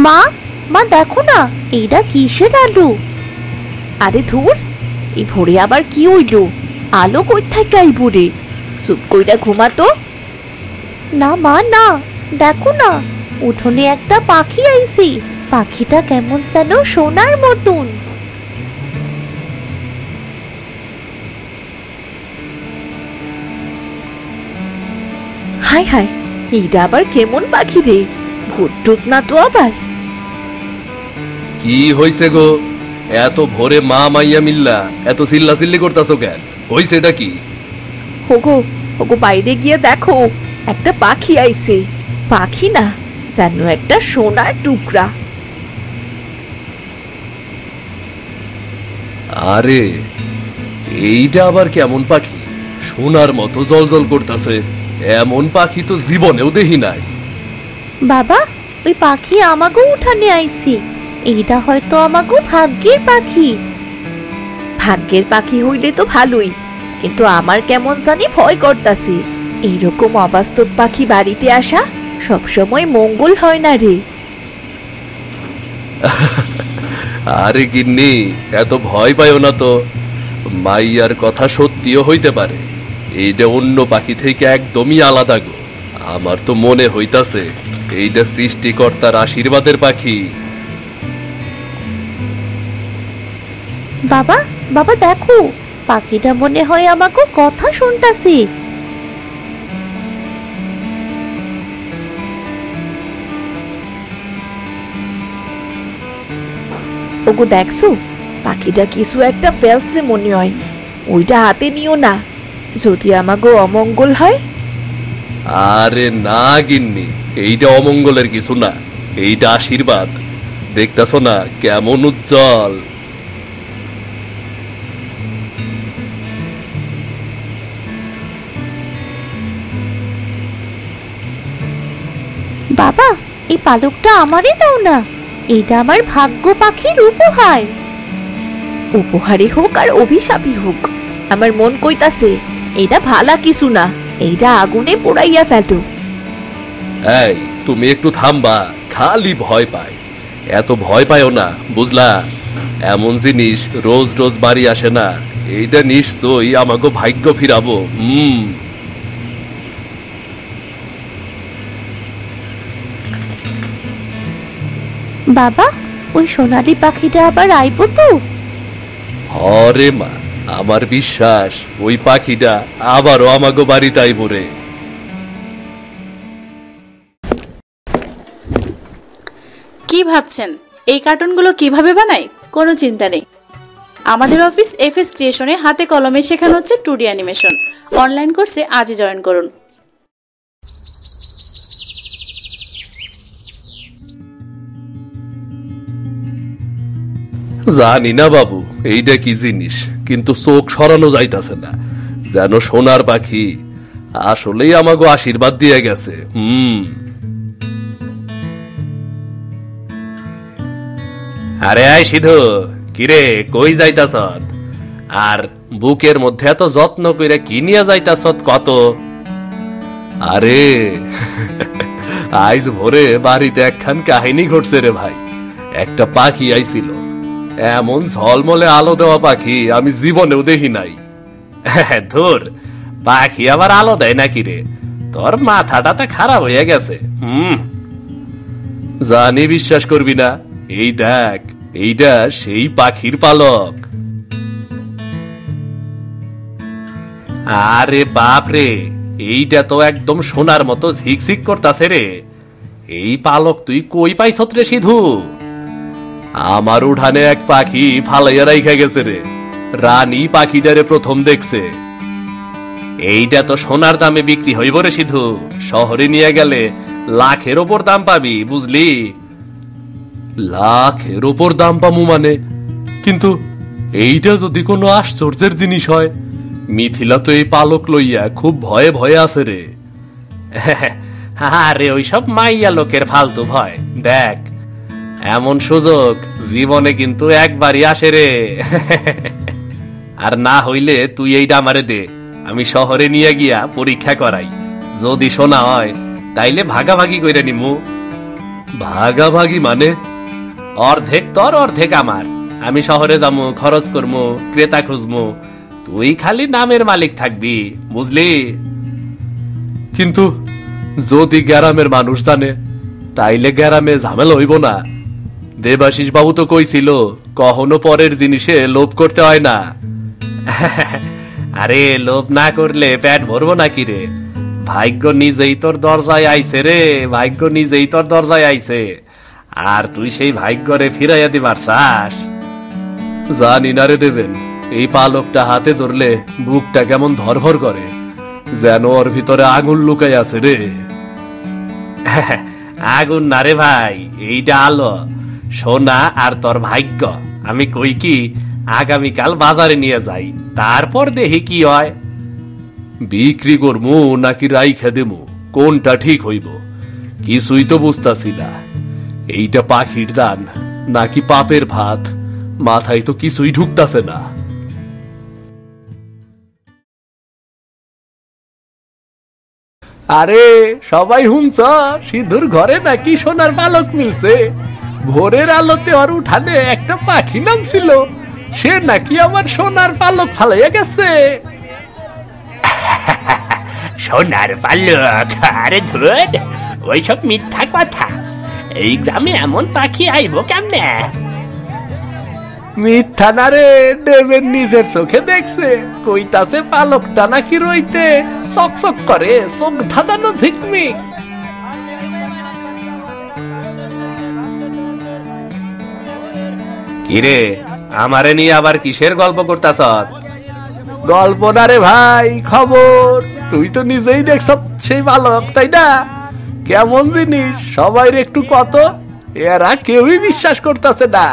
মা, মা দেখো না, এইটা কিসের আলো? আরে ধুর, এই ভোরে আবার কি হইল? আলো কই থেকে আইব রে? চুপ কইরা ঘুমাতো। না মা না, দেখো না, উঠোনে একটা পাখি আইছে। পাখিটা কেমন যেন সোনার মতন। হাই হাই, এইটা আবার কেমন পাখি রে? ভূত টুত না তো আবার? কি হইছে গো? এত ভোরে মা মাইয়া মিল্লা এত চিল্লাচিল্লি করতাছো কেন? হইছে এটা কি? ওগো, ওগো বাইরে গিয়ে দেখো, একটা পাখি আইছে। পাখি না, যেন একটা সোনার টুকরা। আরে এইটা আবার কেমন পাখি? সোনার মতো জলজল করতেছে। এমন পাখি তো জীবনেও দেখি নাই। বাবা, ওই পাখি আমাগো উঠানে আইছে। এইটা হয়তো আমাগো ভাগ্যের পাখি। ভাগ্যের পাখি হইলে তো ভালোই, কিন্তু আমার কেমন জানি ভয় করতাছে। এইরকম অবাস্তব পাখি বাড়িতে আসা সবসময় মঙ্গল হয় না রে। আরে গিন্নি, এত ভয় পাইও না তো। মাইয়ার কথা সত্যিও হইতে পারে। এইটা অন্য পাখি থেকে একদমই আলাদা গো। আমার তো মনে হইতাছে এইটা সৃষ্টিকর্তার আশীর্বাদের পাখি। বাবা, বাবা দেখো, পাখিটা মনে হয় আমাকে কথা শুনতাছে। ওগো দেখছো, পাখিটা কিছু একটা ফেলছে মনে হয়। ওইটা হাতে নিও না, যদি আমাগো অমঙ্গল হয়। আরে না গিন্নি, এইটা অমঙ্গলের কিছু না, এইটা আশীর্বাদ। দেখতাছো না কেমন উজ্জ্বল। বাবা, এই পালকটা আমারই দাও না। এটা আমার ভাগ্য পাখির উপহার। উপহারই হোক আর অভিশাপই হোক, আমার মন কইতাছে এটা ভালা কিছু না। এইটা আগুনে পোড়াইয়া ফেলো। এই তুমি একটু থামবা, খালি ভয় পায়। এত ভয় পায়ও না, বুঝলা? এমন জিনিস রোজ রোজ বাড়ি আসে না। এইটা নিশ্চয়ই আমাকে ভাগ্য ফিরাবো। বাবা, ওই সোনালী পাখিটা আবার আইব তো? হরে মা, আমার বিশ্বাস ওই পাখিটা আবারও আমাকে বাড়িতে আইব রে। কি ভাবছেন এই কার্টুনগুলো কিভাবে বানাই? কোনো চিন্তা নেই, আমাদের অফিস এফএস ক্রিয়েশনে হাতে কলমে শেখানো হচ্ছে 2D অ্যানিমেশন। অনলাইন কোর্সে আজই জয়েন করুন। জানি না বাবু এইটা কি জিনিস, কিন্তু চোখ সরানো যাইতাছে না, যেন সোনার পাখি। আসলেই আমাকে আশীর্বাদ দিয়ে গেছে। আরে আয় সিধু, কিরে কই যাইতাছ? আর বুকের মধ্যে এত যত্ন কইরা কি নিয়ে যাইতাছ কত? আরে আইজ ভোরে বাড়িতে একখান কাহিনী ঘটছে রে ভাই। একটা পাখি আইছিল, এমন ঝলমলে আলো দেওয়া পাখি আমি জীবনেও দেখি নাই। ধুর, পাখি আবার আলো দেয় নাকি রে? তোর মাথাটা তো খারাপ হয়ে গেছে। জানি বিশ্বাস করবি না, এই দেখ, এইটা সেই পাখির পালক। আরে বাপ রে, এইটা তো একদম সোনার মতো ঝিকঝিক করতাছে রে। এই পালক তুই কই পাইছত রে সিধু? আমার উঠানে এক পাখি ফালাইয়া রাইখা গেছে রে। রানী পাখিটারে প্রথম দেখছে। এইটা তো সোনার দামে বিক্রি হইব রে সিধু। শহরে নিয়ে গেলে লাখের ওপর দাম পাবি, বুঝলি? লাখের ওপর দাম পামু মানে? কিন্তু এইটা যদি কোনো আশ্চর্যের জিনিস হয়, মিথিলা তো এই পালক লইয়া খুব ভয়ে ভয়ে আছে রে। আরে ওইসব মাইয়া লোকের ফালতু ভয়। দেখ, এমন সুযোগ জীবনে কিন্তু একবারই আসে রে। আর না হইলে তুই এইটা আমারে দে, আমি শহরে নিয়ে গিয়া পরীক্ষা করাই। যদি শোনা হয় তাইলে ভাগাভাগি কইরা নিমু। ভাগাভাগি মানে? অর্ধেক তোর অর্ধেক আমার। আমি শহরে যাবো, খরচ করবো, ক্রেতা খুঁজবো, তুই খালি নামের মালিক থাকবি, বুঝলি? কিন্তু যদি গ্রামের মানুষ জানে তাইলে গ্রামে ঝামেলা হইব না? দেবাশিস বাবু তো কইছিল কখনো পরের জিনিসে লোভ করতে হয় না। আরে লোভ না করলে পেট ভরবো নাকি রে? ভাগ্য নিজেই তোর দরজায় আইছে রে, ভাগ্য নিজেই তোর দরজায় আইছে, আর তুই সেই ভাগ্যরে ফিরাইয়া দিবার চাস? জানি না রে দেবেন, এই পালকটা হাতে ধরলে বুকটা কেমন ধরভর করে, যেন ওর ভিতরে আগুন লুকাই আছে রে। আগুন না রে ভাই, এইটা আলো, সোনা আর তোর ভাগ্য। আমি কই কি আগামীকাল বাজারে নিয়ে যাই, তারপর দেখি কি হয়। বিক্রি করবো নাকি রাইখা দেবো, কোনটা ঠিক হইব কিছুই তো বুঝতাছি না। এইটা পাখির দান নাকি পাপের ভাত, মাথায় তো কিছুই ঢুকতাছে না। আরে সবাই হুনছ, সিধুর ঘরে নাকি সোনার পালক মিলছে। ভোরের আলোতে ওর উঠানে একটা পাখি নামছিল, সে নাকি আমার সোনার পালক ফালাইয়া গেছে। সোনার পালক? আরে ধুর, ওইসব মিথ্যা কথা। এই গ্রামে এমন পাখি আইব কেমনে? মিথ্যা না রে, দেবের নিজের চোখে দেখছে। কইতাছে পালকটা নাকি রইতে চকচক করে, চোখ ধাঁধানো ঝিকমিক। কিরে, আমারে নিয়ে আবার কিসের গল্প করতাছ? গল্প না রে ভাই, খবর। তুই তো নিজেই দেখছ সেই পালক, তাই না? কেমন জিনিস সবাই একটু কত, এরা কেউই বিশ্বাস করতেছে না।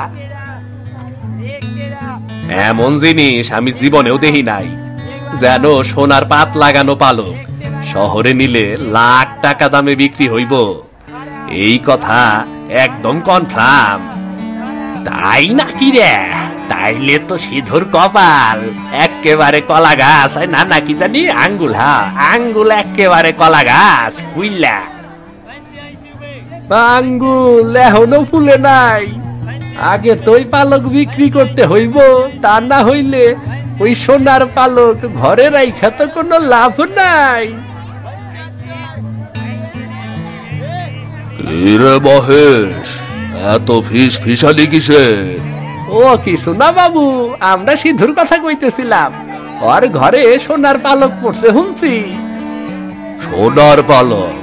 এমন জিনিস আমি জীবনেও দেখি নাই, যেন সোনার পাত লাগানো পালক। শহরে নিলে লাখ টাকা দামে বিক্রি হইব, এই কথা একদম কনফার্ম। তাই নাকি রে? তাইলে তো সিধুর কপাল একেবারে কলা গাছ, না নাকি জানি আঙ্গুল। হ্যাঁ, আঙ্গুল একেবারে কলা গাছ বুঝলা। আঙ্গুল এখনো ফুলে নাই, আগে তোই পালক বিক্রি করতে হইব, তা না হইলে ওই সোনার পালক ঘরে রাইখা তো কোনো লাভ নাই। রে মহেশ, এত ফিস ফিসালি কিসের? ও কিছু না বাবু, আমরা সিধুর কথা কইতেছিলাম, ওর ঘরে সোনার পালক পড়ছে শুনছি। সোনার পালক?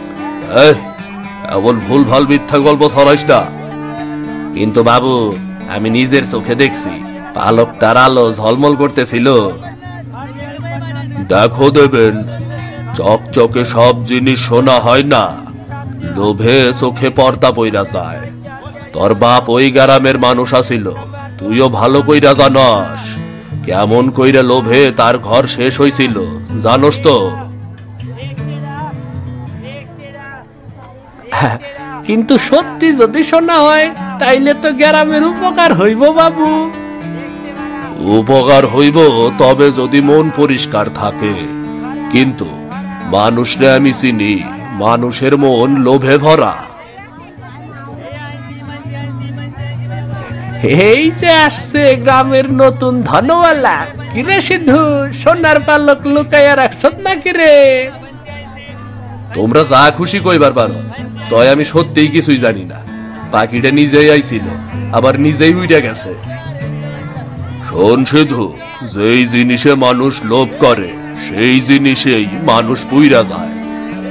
এমন ভুল ভাল মিথ্যা গল্প ছড়াইস না। কিন্তু বাবু, আমি নিজের চোখে দেখছি পালকটার আলো ঝলমল করতেছিল। দেখো দেবেন, চকচকে সব জিনিস সোনা হয় না, লোভে চোখে পর্দা পইরা যায়। তোর বাপ ওই গ্রামের মানুষ আছিল, তুইও ভালো কইরা জানস কেমন কইরা লোভে তার ঘর শেষ হইছিল, জানোস তো? কিন্তু সত্যি যদি শোনা হয় তাইলে তো গ্রামের উপকার হইব বাবু। উপকার হইব তবে যদি মন পরিষ্কার থাকে, কিন্তু মানুষরে আমি চিনি, মানুষের মন লোভে ভরা। এই যে আসছে গ্রামের নতুন ধনওয়ালা। কিরে সিদ্ধু, সোনার পালক লুকাইয়া রাখছ নাকি রে? তোমরা যা খুশি কইবার পারো, তয় আমি সত্যিই কিছুই জানি না। পাখিটা নিজেই আইছিল, আবার নিজেই উইড়া গেছে। শোন সিধু, যেই জিনিসে মানুষ লোভ করে সেই জিনিসেই মানুষ পুইরা যায়।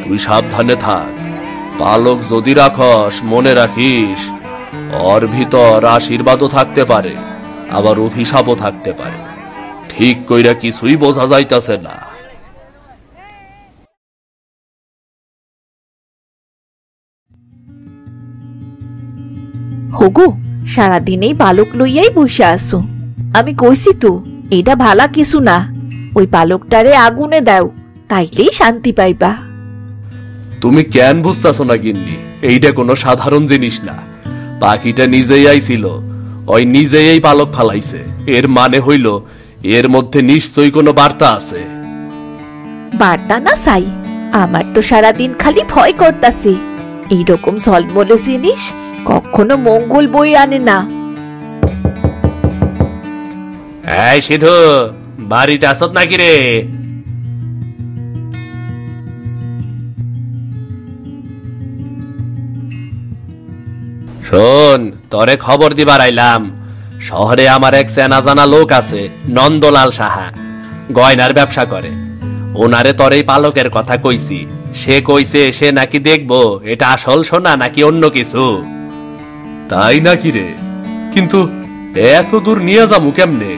তুই সাবধানে থাক। পালক যদি রাখস, মনে রাখিস ওর ভিতর আশীর্বাদও থাকতে পারে, আবার অভিশাপও থাকতে পারে। ঠিক কইরা কিছুই বোঝা যাইতাছে না। হগু, সারাদিন এই পালক লইয়াই বসে আসো। আমি কইছি তো এটা ভালা কিছু না, ওই পালকটারে আগুনে দাও, তাইলেই শান্তি পাইবা। তুমি কেন বুঝতাছো না গিন্নি? এইটা কোনো সাধারণ জিনিস না। পাখিটা নিজেই আইছিল, ওই নিজেই এই পালক ফালাইছে। এর মানে হইল এর মধ্যে নিশ্চয়ই কোনো বার্তা আছে। বার্তা না চাই, আমার তো সারাদিন খালি ভয় করতাছে। এইরকম ঝলমলে জিনিস কখনো মঙ্গল বই আনে না। এই সিধু, বাড়িতে আসত নাকি রে? শোন, তরে খবর দিবার আইলাম। শহরে আমার এক চেনা জানা লোক আছে, নন্দলাল সাহা, গয়নার ব্যবসা করে। ওনারে তরে পালকের কথা কইছি। সে কইছে সে নাকি দেখবো এটা আসল সোনা নাকি অন্য কিছু। তাই নাকি রে? কিন্তু এত দূর নিয়ে যাবো কেমনে?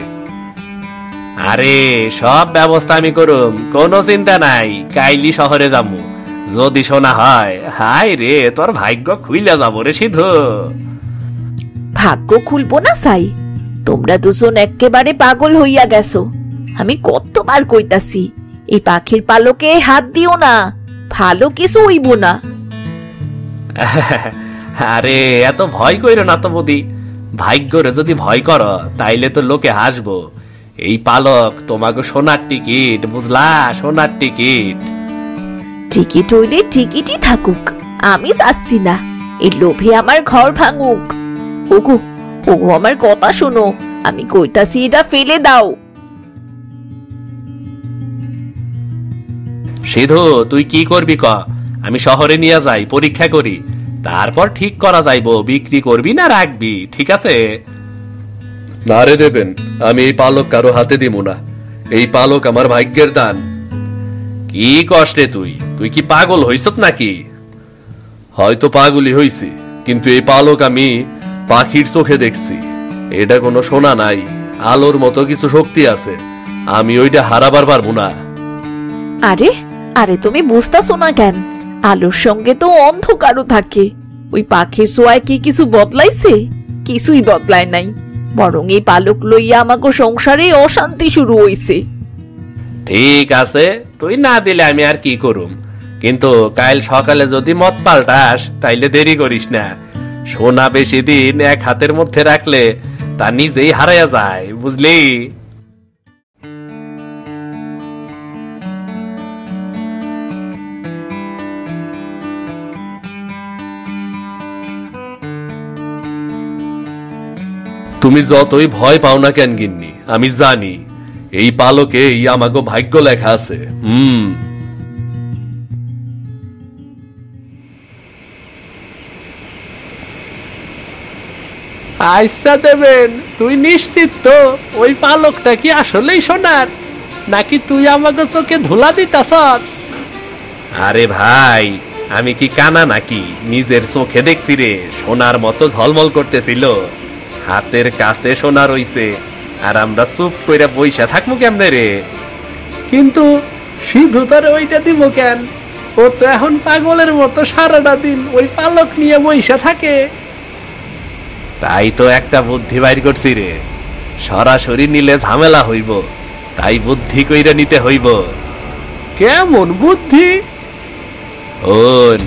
আরে সব ব্যবস্থা আমি করুম, কোনো চিন্তা নাই। কাইলি শহরে যামু, যদি সোনা হয়, হাই রে তোর ভাগ্য খুইলা যাবো রে সিধু। ভাগ্য খুলবো না সাই, তোমরা দুজন একেবারে পাগল হইয়া গেছো। আমি কতবার কইতাছি এই পাখির পালকে হাত দিও না, ভালো কিছু হইব না। আরে এত ভয় কইরো না তো বৌদি। ভাগ্যরে যদি ভয় করো তাইলে তো লোকে হাসবো। এই পালক তোমাকে সোনার টিকিট, বুঝলা? সোনার টিকিট। টিকিট হইলে টিকিটই থাকুক, আমি যাচ্ছি না। এই লোভে আমার ঘর ভাঙুক। ওগো ওগো, আমার কথা শোনো, আমি কইতাছি এটা ফেলে দাও। সিধু, তুই কি করবি ক? আমি শহরে নিয়ে যাই, পরীক্ষা করি, তারপর ঠিক করা যাইবো বিক্রি করবি না রাখবি, ঠিক আছে? না রে দেবেন, আমি এই পালক কারো হাতে দিব না। এই পালক আমার ভাগ্যের দান। কি কষ্টে তুই? তুই কি পাগল হইছত নাকি? হয়তো পাগলই হইছি, কিন্তু এই পালক আমি পাখির চোখে দেখছি। এটা কোনো সোনা নাই, আলোর মতো কিছু শক্তি আছে। আমি ওইটা হারাবার পারবো না। আরে আরে, তুমি বুঝতাছো না কেন? আলোর সঙ্গে তো অন্ধকারও থাকে। ওই পাখির ছোঁয়ায় কি কিছু বদলাইছে? কিছুই বদলায় নাই, বরং এই পালক লইয়া আমাকে সংসারে অশান্তি শুরু হইছে। ঠিক আছে, তুই না দিলে আমি আর কি করুম। কিন্তু কাল সকালে যদি মত পাল্টাস তাইলে দেরি করিস না। সোনা বেশি দিন এক হাতের মধ্যে রাখলে তা নিজেই হারাইয়া যায়, বুঝলি? তুমি যতই ভয় পাও না কেন গিন্নি, আমি জানি এই পালকে আমাকে ভাগ্য লেখা আছে। আচ্ছা দেবেন, তুই নিশ্চিত তো ওই পালকটা কি আসলেই সোনার, নাকি তুই আমাকে চোখে ধুলা দিতাস? আরে ভাই, আমি কি কানা নাকি? নিজের চোখে দেখছি রে, সোনার মতো ঝলমল করতেছিল। হাতের কাছে সোনা রইছে, আর আমরা চুপ কইরা বইসা থাকবো কেমনে রে? কিন্তু সিধু তার ওইটা দিব কেন? ও তো এখন পাগলের মতো সারাটা দিন ওই পালক নিয়ে বইসা থাকে। তাই তো একটা বুদ্ধি বাইর করছি রে, সরাসরি নিলে ঝামেলা হইব, তাই বুদ্ধি কইরা নিতে হইব। কেমন বুদ্ধি? ওন,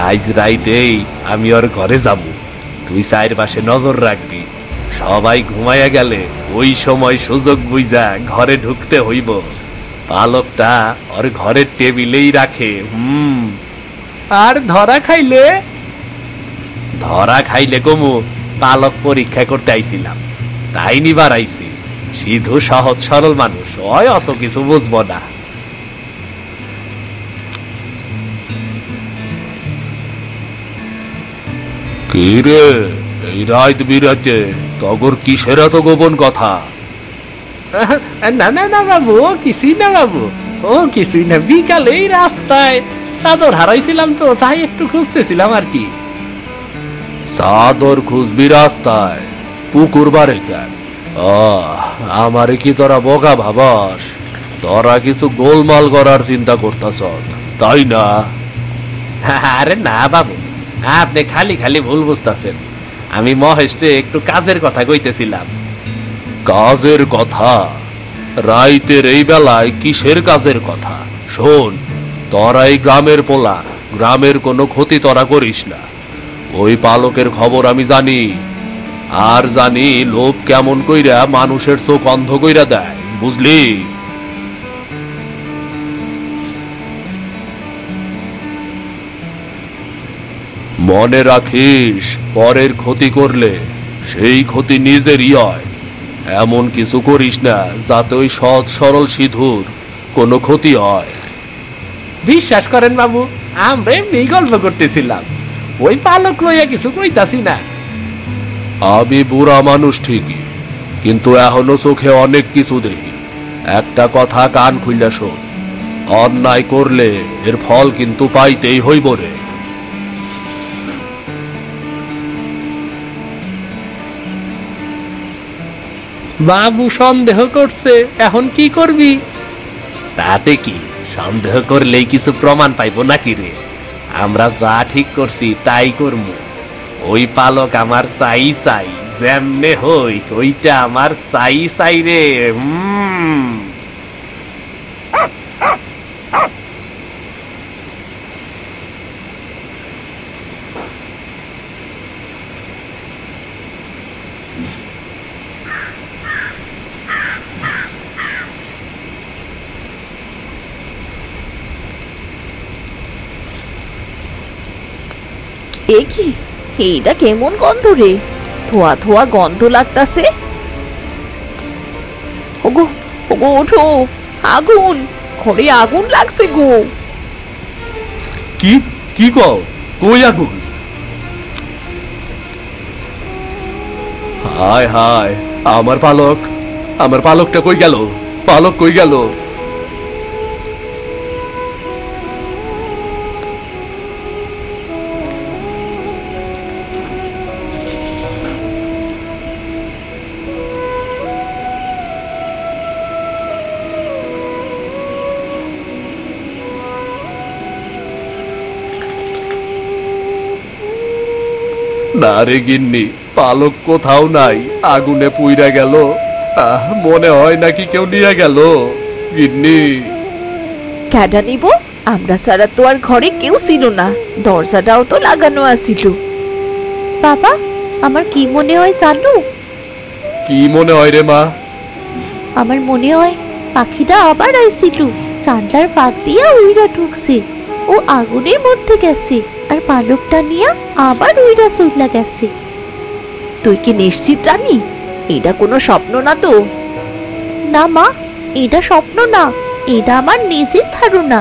আজ রাইতেই আমি ওর ঘরে যাব। তুই চারপাশে নজর রাখবি, সবাই ঘুমাইয়া গেলে ওই সময় সুযোগ বুঝা ঘরে ঢুকতে হইব। পালকটা ওর ঘরের টেবিলেই রাখে। আর ধরা খাইলে? ধরা খাইলে কমু, পালক পরীক্ষা করতে আইছিলাম, তাই নিবার আইছি। সিধু সহজ সরল মানুষ, ওই অত কিছু বুঝবো না। কি রে, এই রাত বিরাতে তগর কিসের এত গোপন কথা? না না না বাবু, ও কিছুই না বাবু, ও কিছুই না। বিকালে এই রাস্তায় চাদর হারাইছিলাম তো, তাই একটু খুঁজতেছিলাম আর কি। চাদর খুঁজবি রাস্তায়? পুকুর বারে কেন? আমারে কি তোরা বোকা ভাবাস? তোরা কিছু গোলমাল করার চিন্তা করতাস, তাই না? আরে না বাবু, আপনি খালি খালি ভুল বুঝতেছেন। আমি মহেশকে একটু কাজের কথা কইতেছিলাম। কাজের কথা? রাইতের এই বেলায় কিসের কাজের কথা? শোন, তোরা এই গ্রামের পোলা, গ্রামের কোনো ক্ষতি তোরা করিস না। ওই পালকের খবর আমি জানি, আর জানি লোক কেমন কইরা মানুষের চোখ অন্ধ কইরা দেয়, বুঝলি? মনে রাখিস, পরের ক্ষতি করলে সেই ক্ষতি নিজেরই হয়। এমন কিছু করিস না যাতে ওই সৎ সরল সিধুর কোনো ক্ষতি হয়। বিশ্বাস করেন বাবু, আমরা এমনি গল্প করতেছিলাম, ওই পালক লইয়া কিছু কইতাছি না। আমি বুড়া মানুষ ঠিকই, কিন্তু এখনো চোখে অনেক কিছু দেখি। একটা কথা কান খুইলা শোন, অন্যায় করলে এর ফল কিন্তু পাইতেই হইব রে। বাবু সন্দেহ করছে, এখন কি করবি? তাতে কি, সন্দেহ করলেই কিছু প্রমাণ পাইবো নাকি রে? আমরা যা ঠিক করছি তাই করবো। ওই পালক আমার চাই চাই, যেমনে হই ওইটা আমার চাই চাই রে। এ কি, এইটা কেমন গন্ধ রে? ধোয়া ধোয়া গন্ধ লাগতাছে। ওগো ওগো ওঠো, আগুন, ঘরে আগুন লাগছে গো। কি কি কও? কই আগুন? হায় হায়, আমার পালক, আমার পালকটা কই গেল? পালক কই গেল? না রে গিন্নি, পালক কোথাও নাই, আগুনে পুইরা গেল। মনে হয় নাকি কেউ নিয়ে গেল। গিন্নি, ক্যাডা নিব? আমরা সারা তো আর ঘরে কেউ ছিল না, দরজাটাও তো লাগানো আছিল। বাবা, আমার কি মনে হয় জানো? কি মনে হয় রে মা? আমার মনে হয় পাখিটা আবার আইছিল, জানলার ফাঁক দিয়া উইরা ঢুকছে, ও আগুনের মধ্যে গেছে আর পালকটা নিয়ে আবার উইরা চইলা গেছে। তুই কি নিশ্চিত জানি এটা কোনো স্বপ্ন না তো? না মা, এটা স্বপ্ন না, এটা আমার নিজের ধারণা।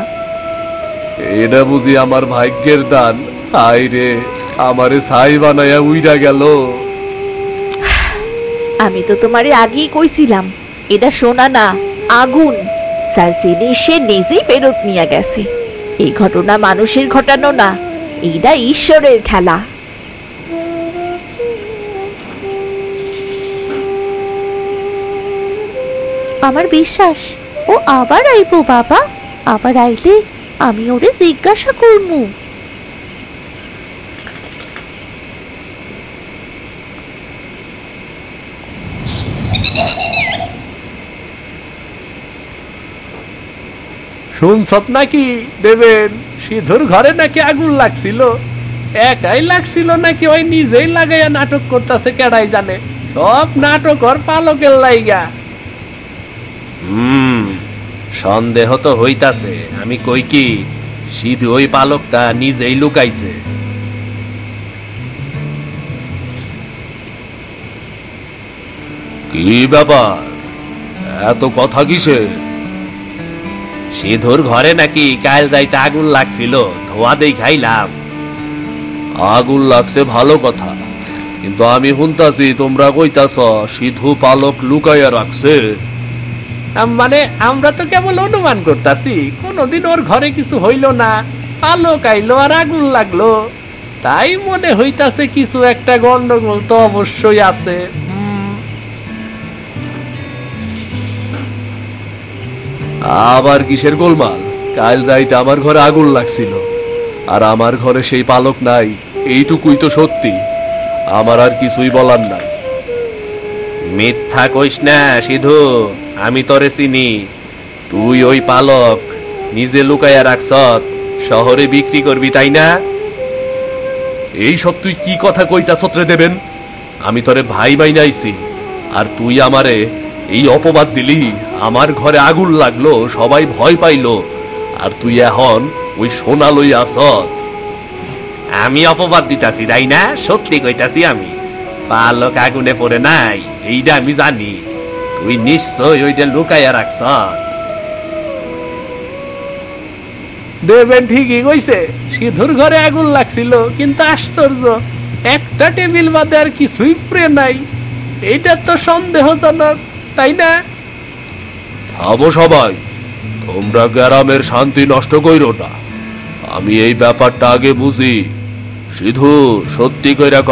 এটা বুঝি আমার ভাগ্যের দান। হায় রে, আমারে ছাই বানায়া উইরা গেল। আমি তো তোমারে আগেই কইছিলাম, এটা সোনা না, আগুন। যার জিনিস সে নিজেই ফেরত নিয়ে গেছে। এই ঘটনা মানুষের ঘটানো না, এইটা ঈশ্বরের খেলা। আমার বিশ্বাস ও আবার আইবো বাবা, আবার আইলে আমি ওরে জিজ্ঞাসা করবো। শুনছত নাকি দেবেন, সিধুর ঘরে নাকি আগুন লাগছিল? একাই লাগছিল নাকি ওই নিজেই লাগাইয়া নাটক করতেছে? কেডাই জানে, সব নাটক ওর পালকের লাইগা। সন্দেহ তো হইতাছে। আমি কই কি, সিধু ওই পালকটা নিজেই লুকাইছে। কি ব্যাপার, এত কথা কিসে? সিধুর ঘরে নাকি কাল যাইতে আগুন লাগছিল, ধোয়া দেই খাইলাম। আগুন লাগছে ভালো কথা, কিন্তু আমি শুনতাছি তোমরা কইতাছ সিধু পালক লুকাইয়া রাখছে। মানে আমরা তো কেবল অনুমান করতাছি, কোনদিন ওর ঘরে কিছু হইল না, পালক আইলো আর আগুন লাগলো, তাই মনে হইতাছে কিছু একটা গন্ডগোল তো অবশ্যই আছে। আবার কিসের গোলমাল? কাল রাইতে আমার ঘরে আগুন লাগছিল, আর আমার ঘরে সেই পালক নাই, এইটুকুই তো সত্যি। আমার আর কিছুই বলার নাই। মিথ্যা কইস না সিধু, আমি তোরে চিনি। তুই ওই পালক নিজে লুকাইয়া রাখছত, শহরে বিক্রি করবি তাই না? এই সব তুই কি কথা কইতাছত রে দেবেন? আমি তোরে ভাই বাইনাইছি, আর তুই আমারে এই অপবাদ দিলি। আমার ঘরে আগুন লাগলো, সবাই ভয় পাইলো, আর তুই এখন ওই সোনা লইয়া আসত। আমি অপবাদ দিতাছি তাই না? সত্যি কইতাছি আমি। পালক আগুনে পড়ে নাই এইটা আমি জানি। তুই নিশ্চয় ওইটা লুকাইয়া রাখছ। দেবেন ঠিকই কইছে, সিধুর ঘরে আগুন লাগছিল, কিন্তু আশ্চর্য একটা টেবিল বাদে আর কিছুই পুড়ে নাই। এইটা তো সন্দেহজনক, তাই না? থামো সবাই, তোমরা গ্রামের শান্তি নষ্ট কইরো না। আমি এই ব্যাপারটা আগে বুঝি। সিধু, সত্যি কইরা ক,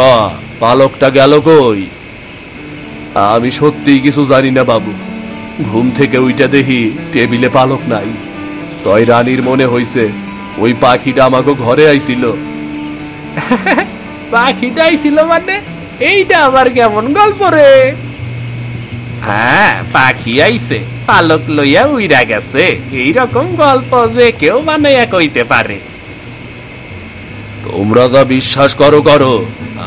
পালকটা গেল কই? আমি সত্যি কিছু জানি না বাবু। ঘুম থেকে উইটা দেখি টেবিলে পালক নাই। তয় রানীর মনে হইছে ওই পাখিটা আমাকে ঘরে আইছিল। পাখিটাই ছিল মানে? এইটা আবার কেমন গল্প রে? হ্যাঁ, পাখি আইছে, পালক লইয়া উইরা গেছে, এইরকম গল্প যে কেউ বানাইয়া কইতে পারে। তোমরা যা বিশ্বাস করো করো,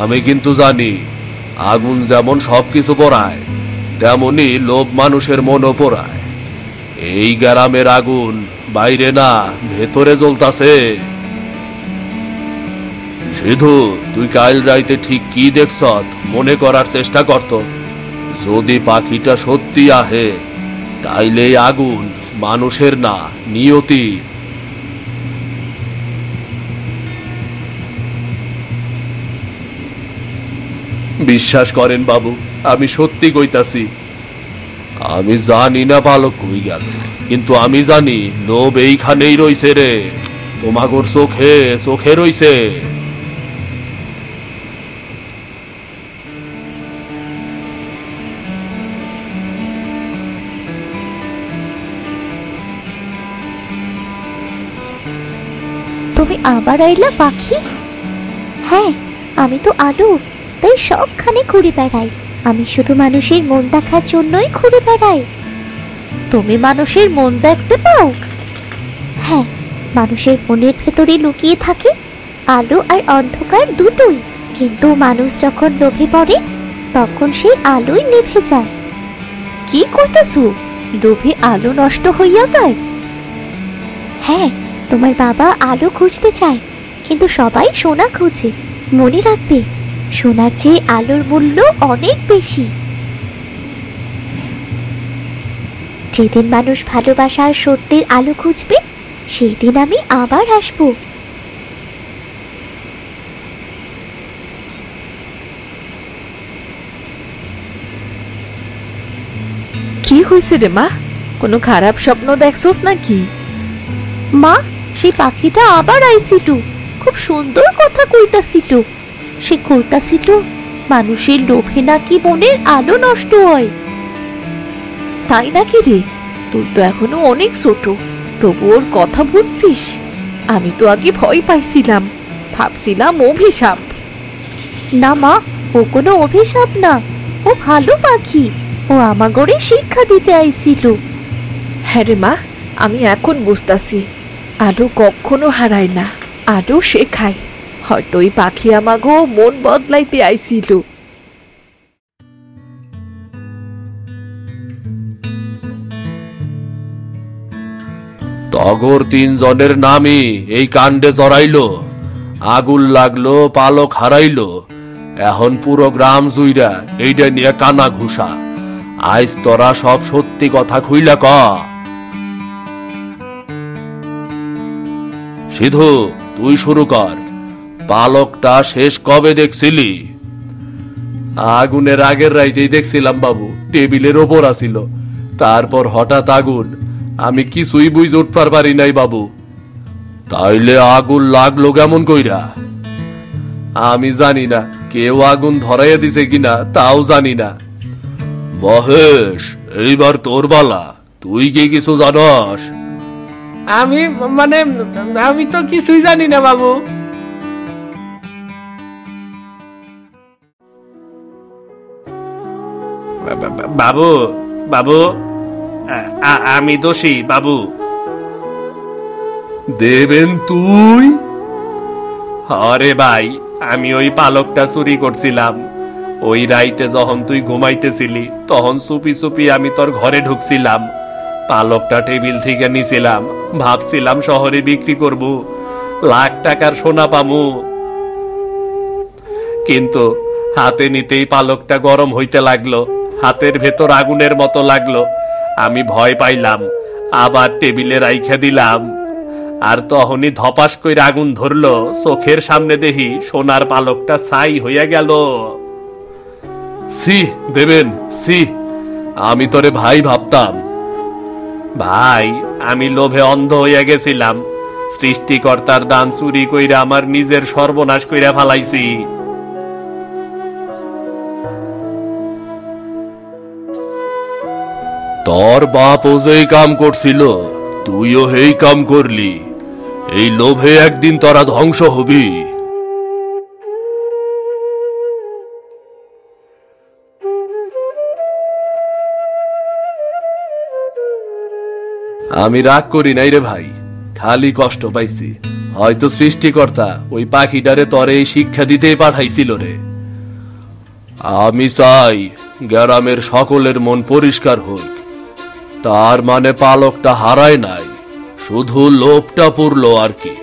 আমি কিন্তু জানি আগুন যেমন সবকিছু পোড়ায়, তেমনি লোভ মানুষের মনও পোড়ায়। এই গ্রামের আগুন বাইরে না, ভেতরে জ্বলতাছে। সিধু, তুই কাল রাইতে ঠিক কি দেখছ মনে করার চেষ্টা করত। যদি পাখিটা সত্যি আহে, তাইলে এই আগুন মানুষের না, নিয়তি। বিশ্বাস করেন বাবু, আমি সত্যি কইতাছি। আমি জানি না পালক কই গেল, কিন্তু আমি জানি লোভ এইখানেই রইছে রে, তোমাগোর চোখে চোখে রইছে। তুমি আবার আইলা পাখি? হ্যাঁ, আমি তো আলু, তাই সবখানে ঘুরে বেড়াই। আমি শুধু মানুষের মন দেখার জন্যই ঘুরে বেড়াই। তুমি মানুষের মন দেখতে পাও? হ্যাঁ, মানুষের মনের ভেতরে লুকিয়ে থাকে আলো আর অন্ধকার দুটোই। কিন্তু মানুষ যখন লোভে পড়ে, তখন সেই আলোই নিভে যায়। কি কইতাছো? লোভে আলো নষ্ট হইয়া যায়? হ্যাঁ, তোমার বাবা আলো খুঁজতে চায়, কিন্তু সবাই সোনা খুঁজে। মনে রাখবে, সোনার চেয়ে আলোর মূল্য অনেক বেশি। যেদিন মানুষ ভালোবাসা আর সত্যের আলো খুঁজবে, সেই দিন আমি আবার আসবো। কি হয়েছে রে মা? কোনো খারাপ স্বপ্ন দেখছস নাকি? মা, সেই পাখিটা আবার আইছিল, খুব সুন্দর কথা কইতাছিল। সে কইতাছিল মানুষের লোভে নাকি মনের আলো নষ্ট হয়। তাই নাকি রে? তুই তো এখনো অনেক ছোট, তবু ওর কথা বুঝছিস? আমি তো আগে ভয় পাইছিলাম, ভাবছিলাম অভিশাপ। না মা, ও কোনো অভিশাপ না, ও ভালো পাখি। ও আমাগরে শিক্ষা দিতে আইছিল। হ্যাঁ রে মা, আমি এখন বুঝতাছি, আলো কখনো হারায় না, আলো শেখায়। হয়তো ওই পাখি আমাগো মন বদলাইতে আইছিল। তগর তিনজনের নামই এই কাণ্ডে জড়াইলো। আগুন লাগলো, পালক হারাইলো, এখন পুরো গ্রাম জুইরা এইটা নিয়ে কানা ঘুষা। আইস তোরা সব সত্যি কথা খুইলা ক। সিধু, তুই শুরু কর। পালকটা শেষ কবে দেখছিলি? আগুনের আগের রাইতেই দেখছিলাম বাবু, টেবিলের ওপর আসিল। তারপর হঠাৎ আগুন, আমি কিছুই বুঝে উঠবার পারি নাই বাবু। তাইলে আগুন লাগলো কেমন কইরা? আমি জানি না, কেউ আগুন ধরাইয়া দিছে কিনা তাও জানি না। মহেশ, এইবার তোর বালা, তুই কি কিছু জানস? আমি তো কিছুই জানি না বাবু। বাবু, বাবু, আমি দোষী বাবু। দেবেন তুই? আরে ভাই, আমি ওই পালকটা চুরি করছিলাম। ওই রাইতে যখন তুই ঘুমাইতেছিলি, তখন চুপি চুপি আমি তোর ঘরে ঢুকছিলাম। পালকটা টেবিল থেকে নিছিলাম, ভাবছিলাম শহরে বিক্রি করব, লাখ টাকার সোনা পামু। কিন্তু হাতে নিতেই পালকটা গরম হইতে লাগলো, হাতের ভেতর আগুনের মতো লাগলো। আমি ভয় পাইলাম, আবার টেবিলে রাইখা দিলাম। আর তখনই ধপাস কইরা আগুন ধরলো, চোখের সামনে দেখি সোনার পালকটা ছাই হইয়া গেল। সি দেবেন, সি, আমি তোরে ভাই ভাবতাম। ভাই, আমি লোভে অন্ধ হইয়া গেছিলাম। সৃষ্টিকর্তার দান চুরি কইরা আমার নিজের সর্বনাশ কইরা ফালাইছি। তোর বাপ ও যেই কাম করছিল, তুইও হেই কাম করলি। এই লোভে একদিন তোরা ধ্বংস হবি। আমি রাগ করি নাই রে ভাই, খালি কষ্ট পাইছি। হয়তো সৃষ্টিকর্তা ওই পাখিটারে তরে এই শিক্ষা দিতেই পাঠাইছিল রে। আমি চাই গ্রামের সকলের মন পরিষ্কার হোক। তার মানে পালকটা হারায় নাই, শুধু লোভটা পুরলো আর কি।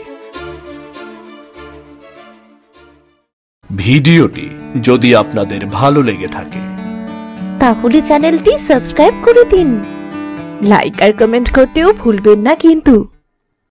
ভিডিওটি যদি আপনাদের ভালো লেগে থাকে তাহলে চ্যানেলটি সাবস্ক্রাইব করে দিন। লাইক আর কমেন্ট করতেও ভুলবেন না কিন্তু।